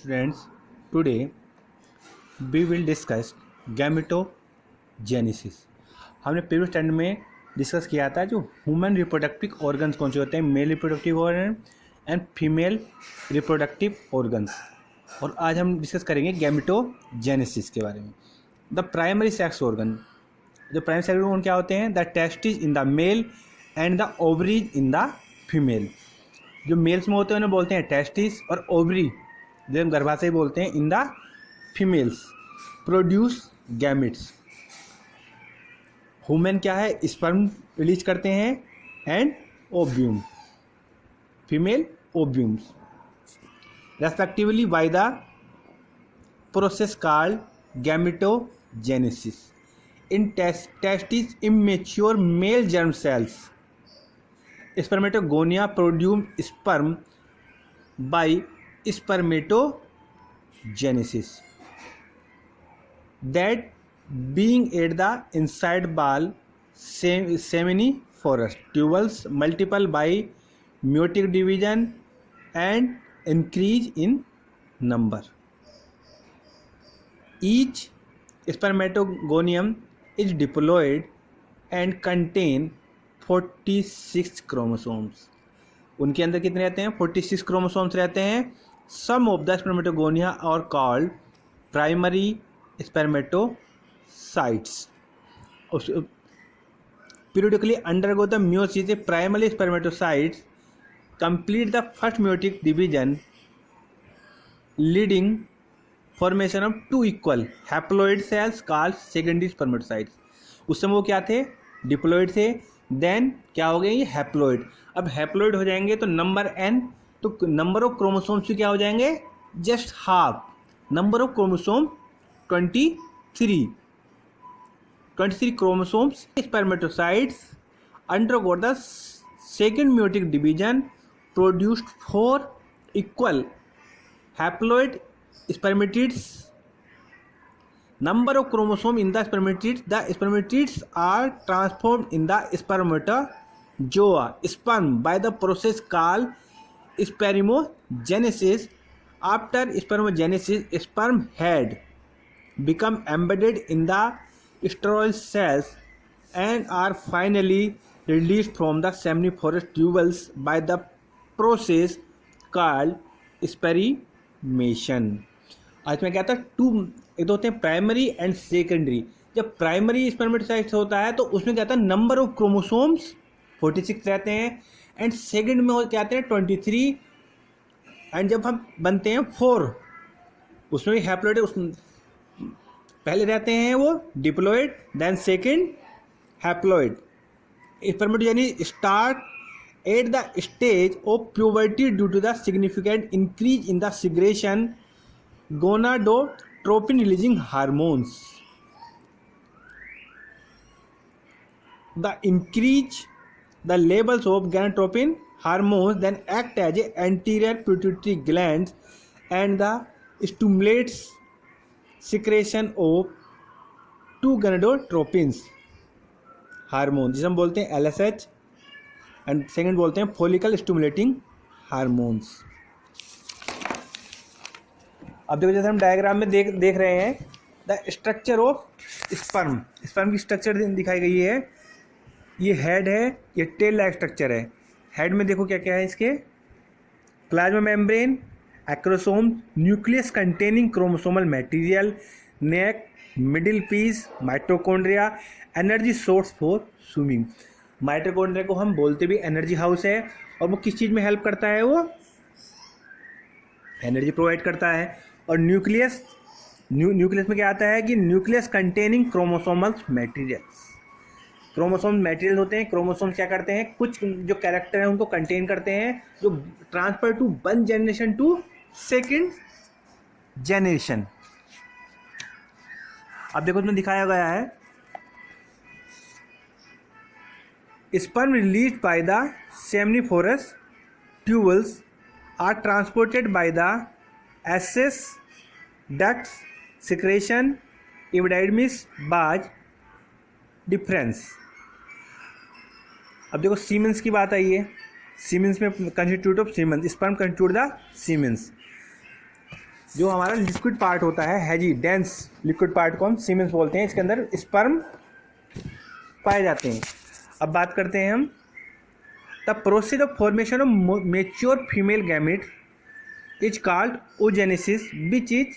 Students, today we will discuss gametogenesis. हमने previous stand में discuss किया था जो ह्यूमन रिप्रोडक्टिव ऑर्गन्स कौन से होते हैं, male reproductive organ and female reproductive organs, और आज हम डिस्कस करेंगे गैमेटोजेनेसिस के बारे में। द प्राइमरी सेक्स ऑर्गन, जो प्राइमरी सेक्स ऑर्गन क्या होते हैं, the testis in the male and the ovaries in the female. जो मेल्स में होते हैं उन्हें बोलते हैं टेस्टिस, और ओवरी जो हम गर्भाशय बोलते हैं in the females. Produce gametes, human क्या है, स्पर्म रिलीज करते हैं, and ovum, female ovums respectively by the process called gametogenesis. In testis immature male germ cells spermatogonia produce sperm by spermatogenesis that being at the inside wall seminiferous tubules multiply by meiotic division and increase in number. Each spermatogonium is diploid and contain 46 chromosomes. उनके अंदर कितने रहते हैं, 46 chromosomes रहते हैं। Some of the spermatogonia are called primary spermatocytes. Periodically undergo the meiosis, primary spermatocytes complete the first meiotic division leading formation of two equal haploid cells called secondary spermatocytes. उस समय वो क्या थे, डिप्लॉइड थे, then क्या हो गए ये हैप्लॉइड। अब हैप्लॉइड हो जाएंगे तो नंबर एन, तो नंबर ऑफ क्रोमोसोम्स क्या हो जाएंगे, just half. Number of chromosome 23 chromosomes. Spermatocytes undergo the second meiotic division produced 4 equal haploid spermatids. Number of chromosome in the spermatids are transformed in the spermatozoa sperm by the process called spermogenesis. After spermogenesis, sperm head become embedded in the steroid cells and are finally released from the seminiferous tubules by the process called spermation. आज में क्या था, एक तो होते हैं primary and secondary. जब primary spermatocytes होता है तो उसमें क्या था, नंबर ऑफ क्रोमोसोम्स 46 रहते हैं, एंड सेकेंड में क्या आते हैं 23, एंड जब हम बनते हैं 4 उसमें भी हैप्लॉइड पहले रहते हैं वो diploid, then second haploid. Spermatogenesis start at the stage of puberty due to the significant increase in the secretion gonadotropin releasing hormones. The increase the levels of gonadotropin hormones then act as a anterior pituitary glands and the stimulates secretion of 2 gonadotropins hormone, जिसे हम बोलते हैं LSH, and second बोलते हैं follicle stimulating hormones. अब देखो जैसे हम डायग्राम में देख रहे हैं the structure of sperm. Sperm की स्ट्रक्चर दिखाई गई है। ये हेड है, ये टेल लाइक स्ट्रक्चर है। हेड में देखो क्या क्या है इसके, plasma membrane, acrosome, nucleus containing chromosomal material, neck, middle piece, mitochondria, energy source for swimming. Mitochondria को हम बोलते भी एनर्जी हाउस है, और वो किस चीज़ में हेल्प करता है, वो एनर्जी प्रोवाइड करता है। और न्यूक्लियस में क्या आता है कि nucleus containing chromosomal materials. Chromosome material होते हैं, क्रोमोसोम्स क्या करते हैं, कुछ जो कैरेक्टर हैं उनको कंटेन करते हैं, जो transfer to one generation to second generation. अब देखो इसमें दिखाया गया है, sperm released by the seminiferous tubules are transported by the SS ducts secretion epididymis base difference. अब देखो सीमेंस की बात आई है, सीमेंस में constitute of siemens, sperm constitute the siemens. जो हमारा लिक्विड पार्ट होता है, हैजी डेंस लिक्विड पार्ट को हम सीमेंस बोलते हैं, इसके अंदर स्पर्म पाए जाते हैं। अब बात करते हैं हम the process of formation of mature female gamete is called oogenesis which is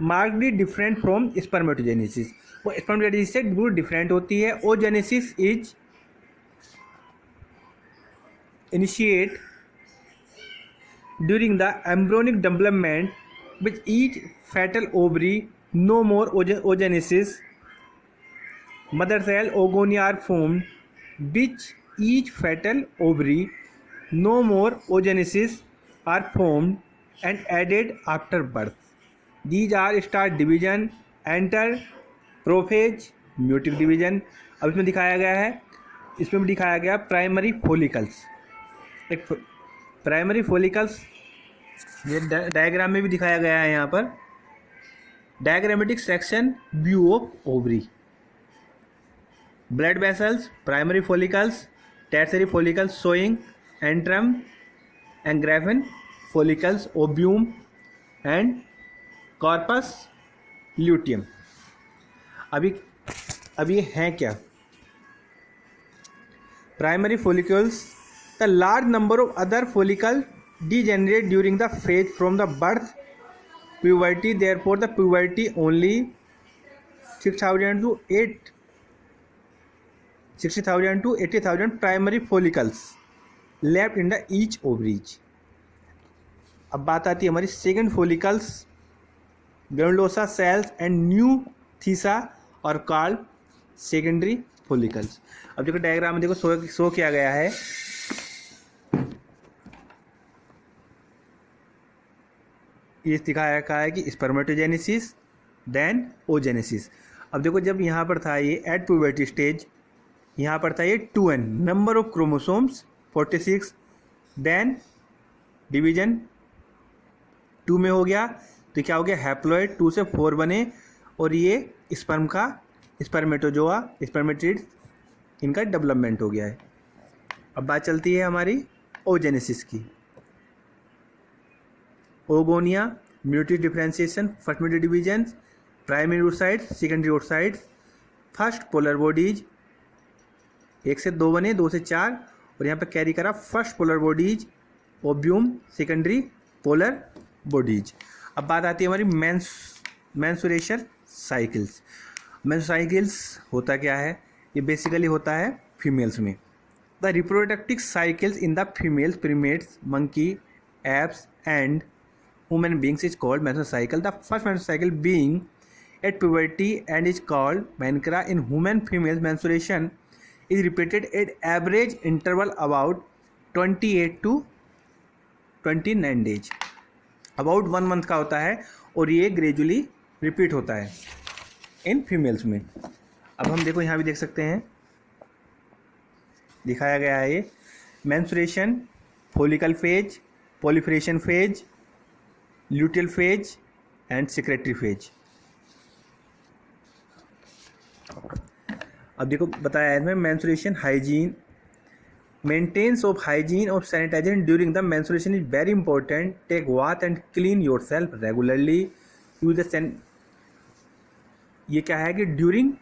markedly different from spermatogenesis. वो स्पर्मेटोजेनेसिस से बिल्कुल डिफरेंट होती है। oogenesis is initiate during the embryonic development with each fetal ovary. No more oogenesis. Mother cell oogonia are formed which each fetal ovary. No more oogenesis are formed and added after birth. These are start division, enter prophase, meiotic division. अब इसमें दिखाया गया है, इसमें भी दिखाया गया primary follicles. एक प्राइमरी फॉलिकल्स ये डायग्राम में भी दिखाया गया है। यहाँ पर diagrammatic section view of ovary, blood vessels, primary follicles, tertiary follicles showing antrum and graphene follicles, ovum and corpus luteum. अभी ये हैं क्या? Primary follicles, the large number of other follicle degenerate during the phase from the birth puberty. Therefore the puberty only 60,000 to 80,000 primary follicles left in the each ovary. अब बात आती है हमारी second follicles, granulosa cells and new theca और called secondary follicles. अब देखो diagram में देखो शो किया गया है। ये दिखाया रखा है कि स्पर्मेटोजेनेसिस देन oogenesis। अब देखो जब यहाँ पर था ये एट प्यूबर्टी स्टेज, यहाँ पर था ये 2n number of chromosomes 46, then division 2 में हो गया तो क्या हो गया हैप्लॉइड 2 से 4 बने और ये स्पर्म का स्पर्मेटोजोआ स्पर्मेटिड इनका डेवलपमेंट हो गया है। अब बात चलती है हमारी oogenesis की। Oogonia, muted differentiation, first muted division, primary oocytes, secondary oocytes, first polar bodies 1 से 2 बने, 2 से 4 और यहाँ पे कैरी करा first polar bodies, ovum, secondary polar bodies. अब बात आती है हमारी मेंस्ट्रुएशन साइकिल्स। मेंस्ट्रुएशन साइकिल्स होता क्या है? ये बेसिकली होता है फीमेल्स में। The reproductive cycles in the females primates, monkey, apes and human beings is called menstrual cycle. The first menstrual cycle being at puberty and is called menkera. In human females menstruation is repeated at average interval about 28 to 29 days. About 1 month का होता है और ये gradually repeat होता है in females में। अब हम देखो यहाँ भी देख सकते हैं दिखाया गया है ये menstruation, follicle phase, proliferation phase, luteal phase and secretory phase। अब देखो बताया है इसमें menstruation hygiene, maintenance of hygiene of sanitization during the menstruation is very important. Take bath and clean yourself regularly. Use the ये क्या है कि during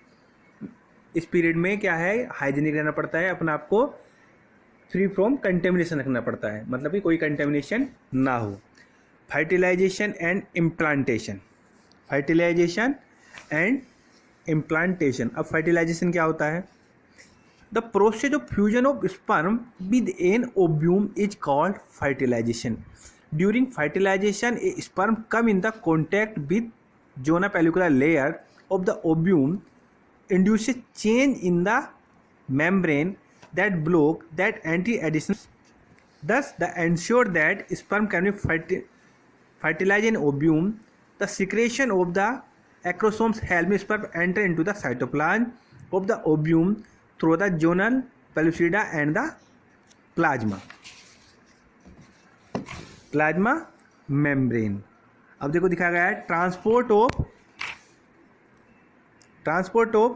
इस पीरियड में क्या है हाइजीनिक रहना पड़ता है, अपने आप को फ्री फ्रॉम कंटेमिनेशन रखना पड़ता है, मतलब कि कोई कंटेमिनेशन ना हो। Fertilisation and implantation, fertilisation and implantation. अब फर्टिलाइजेशन क्या होता है? The process of fusion of sperm with an ovum is called fertilisation. During fertilisation a sperm come in the contact with zona pellucida layer of the ovum induces change in the membrane that block that anti-addition, thus the ensure that sperm can be fertilized in ovum. The secretion of the acrosomes help sperm enter into the cytoplasm of the ovum through the zonal pellucida and the plasma membrane। अब देखो दिखाया गया है transport of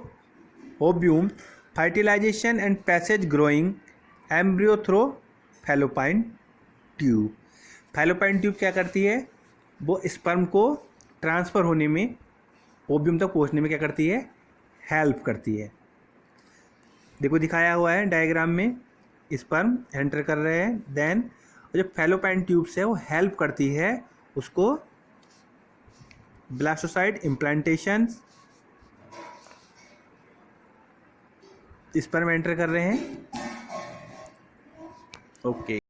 ovum, fertilisation and passage growing embryo through fallopian tube. Fallopian tube क्या करती है? वो sperm को ट्रांसफ़र होने में, ओव्यूम तक पहुंचने में क्या करती है, हेल्प करती है। देखो दिखाया हुआ है डायग्राम में, स्पर्म एंटर कर रहे हैं, देन जो फैलोपाइन ट्यूब्स है वो हेल्प करती है उसको ब्लास्टोसाइट इम्प्लांटेशन, स्पर्म एंटर कर रहे हैं। ओके।